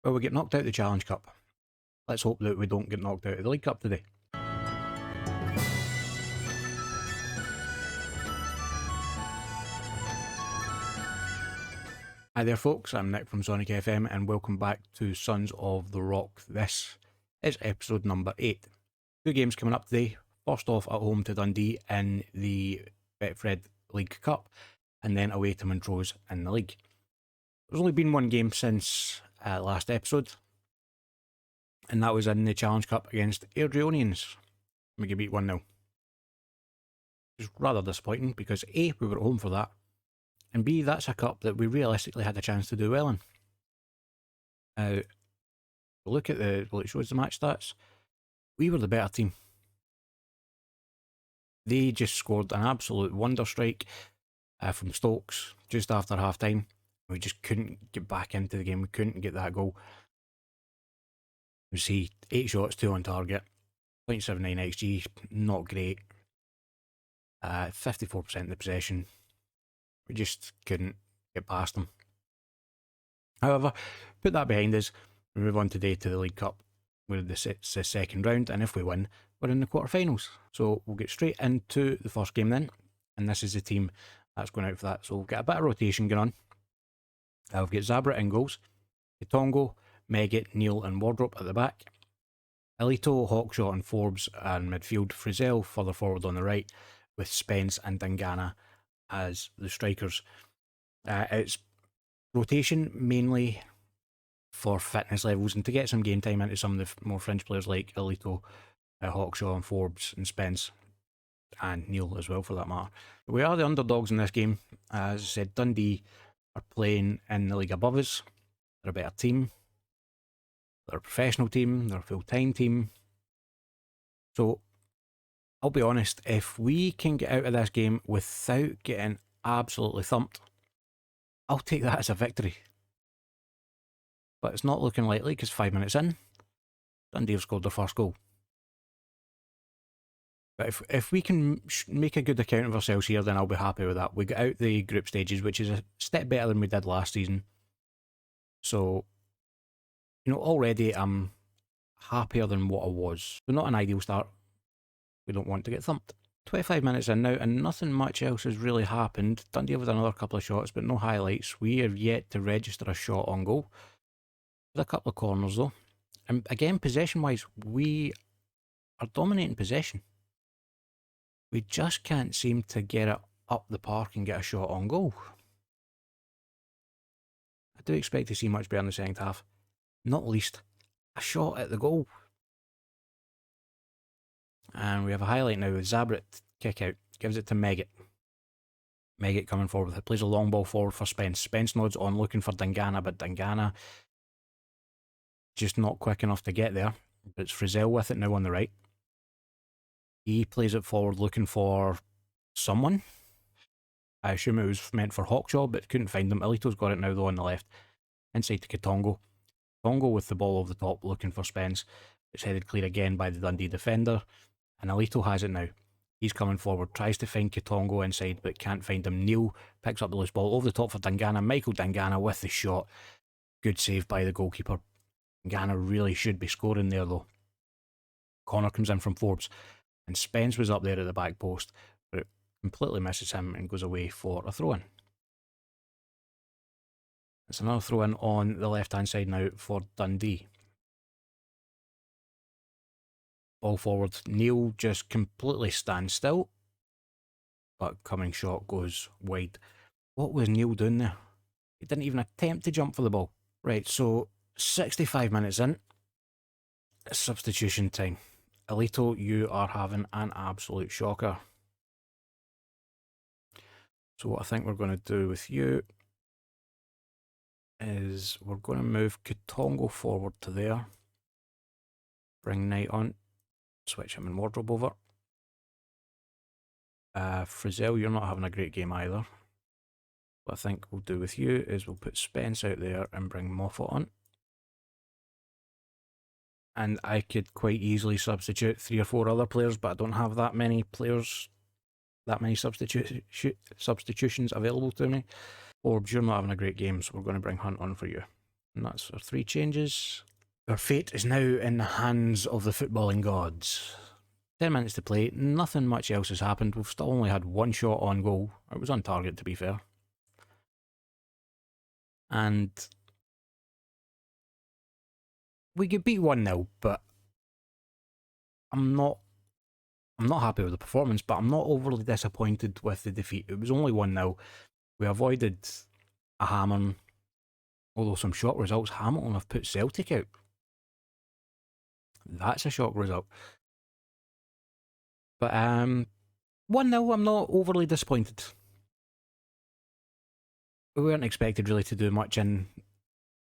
Well, we get knocked out of the Challenge Cup. Let's hope that we don't get knocked out of the League Cup today. Hi there folks, I'm Nick from SonickFM and welcome back to Sons of the Rock. This is episode number 8. 2 games coming up today. First off at home to Dundee in the Betfred League Cup and then away to Montrose in the league. There's only been one game since last episode and that was in the Challenge Cup against Airdrieonians. We get beat 1-0. It was rather disappointing because A, we were at home for that, and B, that's a cup that we realistically had a chance to do well in. Look at it shows the match stats. We were the better team. They just scored an absolute wonder strike from Stokes just after half time. We just couldn't get back into the game. We couldn't get that goal. You see, 8 shots, 2 on target, 0.79 XG, not great. 54% of the possession. We just couldn't get past them. However, put that behind us. We move on today to the League Cup. We're in the second round, and if we win, we're in the quarterfinals. So we'll get straight into the first game then. And this is the team that's going out for that. So we'll get a bit of rotation going on. We've got Zabra in goals, Kitongo, Megget, Neil and Wardrop at the back. Elito, Hawkshaw and Forbes and midfield. Frizzell further forward on the right, with Spence and Dangana as the strikers. It's rotation mainly for fitness levels and to get some game time into some of the more fringe players like Elito, Hawkshaw and Forbes and Spence and Neil as well for that matter. We are the underdogs in this game. As I said, Dundee are playing in the league above us. They're a better team. They're a professional team. They're a full-time team. So I'll be honest, if we can get out of this game without getting absolutely thumped, I'll take that as a victory. But it's not looking likely because 5 minutes in, Dundee have scored their first goal. But if we can make a good account of ourselves here, then I'll be happy with that. We got out the group stages, which is a step better than we did last season. So, already I'm happier than what I was. So not an ideal start. We don't want to get thumped. 25 minutes in now and nothing much else has really happened. Dundee have had another couple of shots but no highlights. We have yet to register a shot on goal. With a couple of corners though. And again, possession wise, we are dominating possession. We just can't seem to get it up the park and get a shot on goal. I do expect to see much better in the second half. Not least, a shot at the goal. And we have a highlight now with Zabrit kick out. Gives it to Megget. Megget coming forward. It plays a long ball forward for Spence. Spence nods on looking for Dangana, but Dangana just not quick enough to get there. But it's Frizzell with it now on the right. He plays it forward looking for someone. I assume it was meant for Hawkshaw, but couldn't find him. Elito's got it now though on the left. Inside to Kitongo. Kitongo with the ball over the top looking for Spence. It's headed clear again by the Dundee defender. And Elito has it now. He's coming forward, tries to find Kitongo inside, but can't find him. Neil picks up the loose ball over the top for Dangana. Michael Dangana with the shot. Good save by the goalkeeper. Dangana really should be scoring there though. Corner comes in from Forbes. And Spence was up there at the back post, but it completely misses him and goes away for a throw-in. It's another throw-in on the left-hand side now for Dundee. Ball forward. Neil just completely stands still. But coming shot goes wide. What was Neil doing there? He didn't even attempt to jump for the ball. Right, so 65 minutes in. Substitution time. Elito, you are having an absolute shocker. So what I think we're going to do with you is we're going to move Kitongo forward to there. Bring Knight on. Switch him and Wardrobe over. Frizzell, you're not having a great game either. What I think we'll do with you is we'll put Spence out there and bring Moffat on. And I could quite easily substitute 3 or 4 other players, but I don't have that many players, that many substitutions available to me. Orbs, you're not having a great game, so we're going to bring Hunt on for you. And that's our 3 changes. Our fate is now in the hands of the footballing gods. 10 minutes to play, nothing much else has happened. We've still only had 1 shot on goal. It was on target, to be fair. And we could beat 1-0, but I'm not happy with the performance, but I'm not overly disappointed with the defeat. It was only 1-0. We avoided a hammering, although some shock results. Hamilton have put Celtic out. That's a shock result. But 1-0, I'm not overly disappointed. We weren't expected really to do much in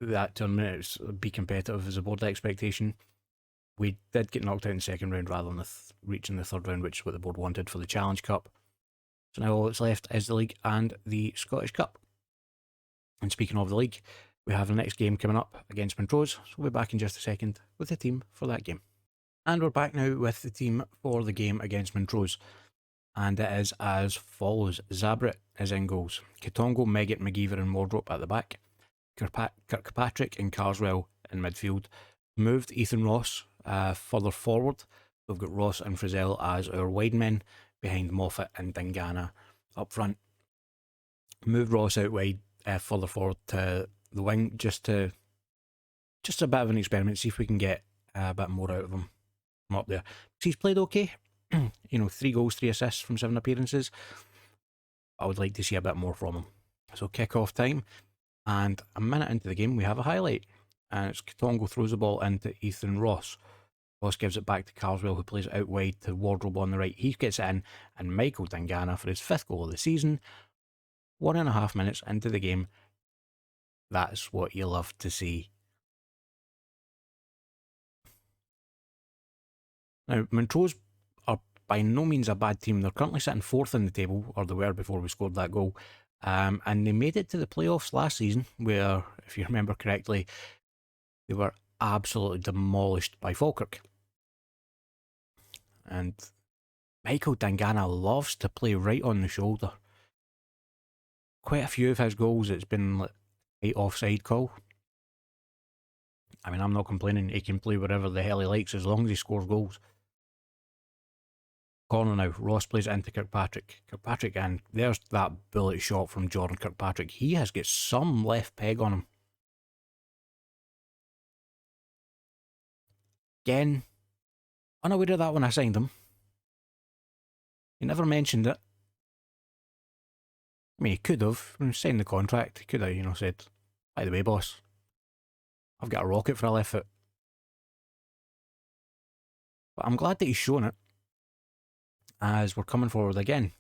that tournament. It's be competitive as a board expectation. We did get knocked out in the second round rather than reaching the third round, which is what the board wanted for the Challenge Cup. So now all that's left is the league and the Scottish Cup. And speaking of the league, we have the next game coming up against Montrose, so we'll be back in just a second with the team for that game. And we're back now with the team for the game against Montrose. And it is as follows. Zabrit is in goals. Kitongo, Megget, McGeever and Wardrope at the back. Kirkpatrick and Carswell in midfield. Moved Ethan Ross further forward. We've got Ross and Frizzell as our wide men, behind Moffat and Dingana up front. Moved Ross out wide, further forward to the wing, just a bit of an experiment, see if we can get a bit more out of him from up there. He's played okay. 3 goals, 3 assists from 7 appearances. I would like to see a bit more from him. So kick-off time, and a minute into the game we have a highlight, and it's Kitongo throws the ball into Ethan Ross. Ross gives it back to Carswell, who plays it out wide to Wardrobe on the right. He gets it in, and Michael Dingana for his 5th goal of the season. 1.5 minutes into the game. That's what you love to see. Now, Montrose are by no means a bad team. They're currently sitting 4th in the table, or they were before we scored that goal. And they made it to the playoffs last season, where, if you remember correctly, they were absolutely demolished by Falkirk. And Michael Dingana loves to play right on the shoulder. Quite a few of his goals, it's been like a offside call. I mean, I'm not complaining. He can play wherever the hell he likes as long as he scores goals. Corner now. Ross plays it into Kirkpatrick. Kirkpatrick, and there's that bullet shot from Jordan Kirkpatrick. He has got some left peg on him. Again, unaware of that when I signed him. He never mentioned it. I mean, he could have. When he signed the contract, he could have, said, by the way, boss, I've got a rocket for a left foot. But I'm glad that he's shown it, as we're coming forward again.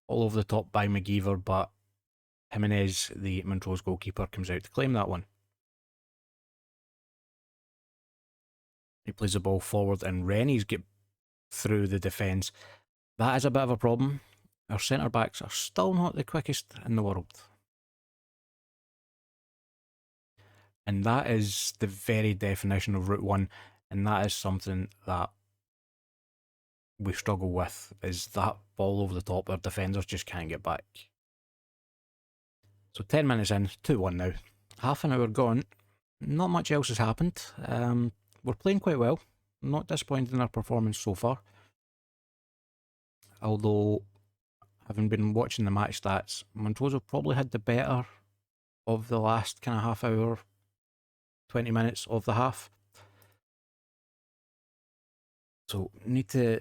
All over the top by McGeever, but Jimenez, the Montrose goalkeeper, comes out to claim that one. He plays the ball forward, and Rennie's get through the defence. That is a bit of a problem. Our centre-backs are still not the quickest in the world. And that is the very definition of Route 1, and that is something that we struggle with, is that ball over the top. Our defenders just can't get back. So 10 minutes in, 2-1 now. Half an hour gone. Not much else has happened. We're playing quite well. Not disappointed in our performance so far. Although, having been watching the match stats, Montrose have probably had the better of the last kind of half hour, 20 minutes of the half. So, need to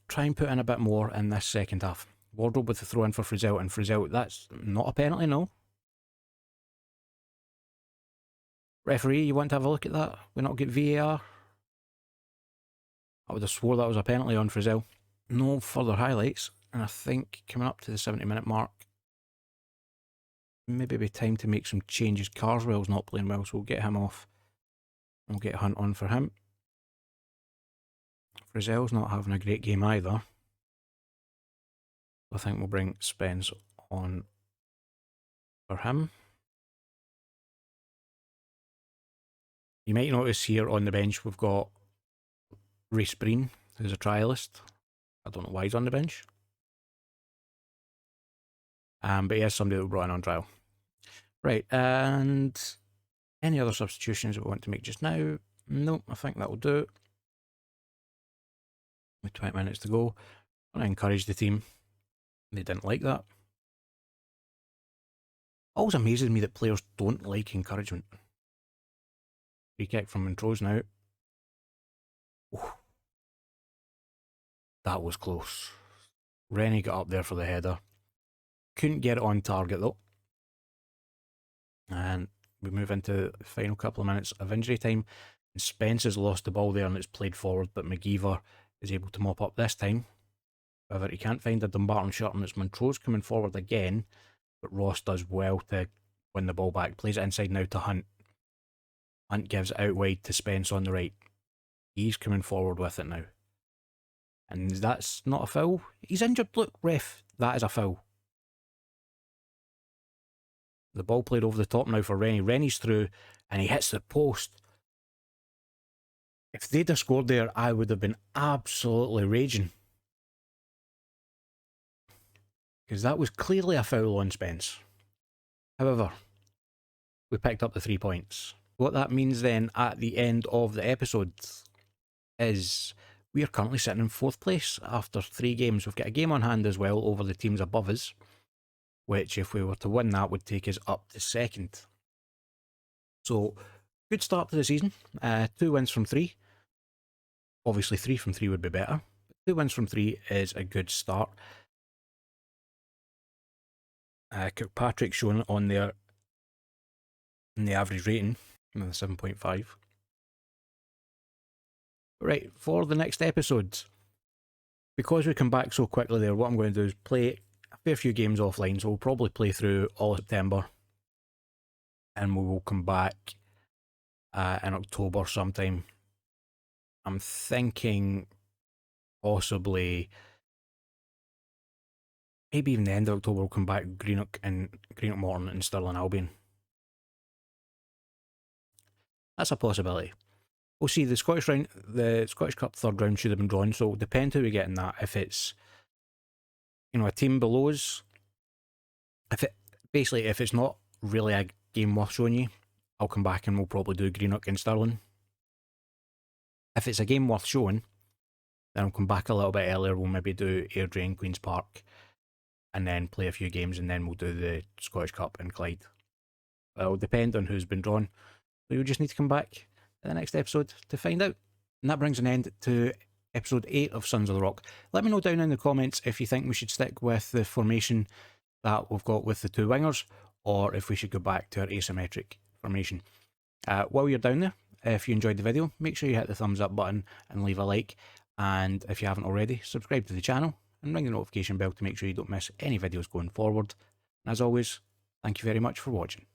try and put in a bit more in this second half. Wardrobe with the throw in for Frizzell, and Frizzell, that's not a penalty, no. Referee, you want to have a look at that? We not get VAR? I would have swore that was a penalty on Frizzell. No further highlights, and I think coming up to the 70-minute mark, maybe be time to make some changes. Carswell's not playing well, so we'll get him off. We'll get Hunt on for him. Frizzell's not having a great game either. I think we'll bring Spence on for him. You might notice here on the bench we've got Reece Breen, who's a trialist. I don't know why he's on the bench. But he is somebody that we brought in on trial. Right, and Any other substitutions that we want to make just now? No, I think that will do. With 20 minutes to go. I want to encourage the team. They didn't like that. Always amazes me that players don't like encouragement. Free kick from Montrose now. Ooh. That was close. Rennie got up there for the header. Couldn't get it on target though. And we move into the final couple of minutes of injury time. And Spence has lost the ball there and it's played forward, but McGeever is able to mop up this time. However, he can't find a Dumbarton shirt and it's Montrose coming forward again. But Ross does well to win the ball back. Plays it inside now to Hunt. Hunt gives it out wide to Spence on the right. He's coming forward with it now. And that's not a foul. He's injured. Look, ref, that is a foul. The ball played over the top now for Rennie. Rennie's through and he hits the post. If they'd have scored there, I would have been absolutely raging. Because that was clearly a foul on Spence. However, we picked up the 3 points. What that means then at the end of the episode is we are currently sitting in 4th place after 3 games. We've got a game on hand as well over the teams above us, which if we were to win that would take us up to 2nd. So, good start to the season. 2 wins from 3. Obviously 3 from 3 would be better. But 2 wins from 3 is a good start. Kirkpatrick's shown on there in the average rating, the 7.5. Right, for the next episode, because we come back so quickly there, what I'm going to do is play a fair few games offline, so we'll probably play through all of September, and we will come back in October sometime. I'm thinking possibly maybe even the end of October we'll come back Greenock Morton and Stirling Albion. That's a possibility. We'll see. The Scottish Cup 3rd round should have been drawn, so it'll depend who we get in that. If it's, a team below us, if it's not really a game worth showing you, I'll come back and we'll probably do Greenock and Stirling. If it's a game worth showing, then I'll come back a little bit earlier. We'll maybe do Airdrie and Queen's Park, and then play a few games, and then we'll do the Scottish Cup in Clyde. It'll depend on who's been drawn. So you'll just need to come back in the next episode to find out. And that brings an end to episode 8 of Sons of the Rock. Let me know down in the comments if you think we should stick with the formation that we've got with the 2 wingers, or if we should go back to our asymmetric formation. While you're down there, if you enjoyed the video, make sure you hit the thumbs up button and leave a like. And if you haven't already, subscribe to the channel and ring the notification bell to make sure you don't miss any videos going forward. And as always, thank you very much for watching.